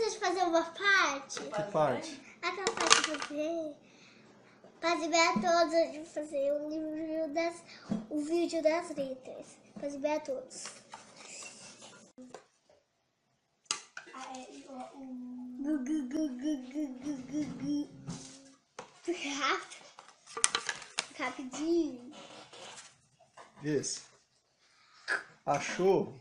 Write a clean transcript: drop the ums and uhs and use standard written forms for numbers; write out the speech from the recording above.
vocês fazerem uma parte? Que parte? Aquela parte de fazer. Para liberar todos, de fazer o vídeo das letras. Para liberar todos. Rapidinho. Esse. Achou?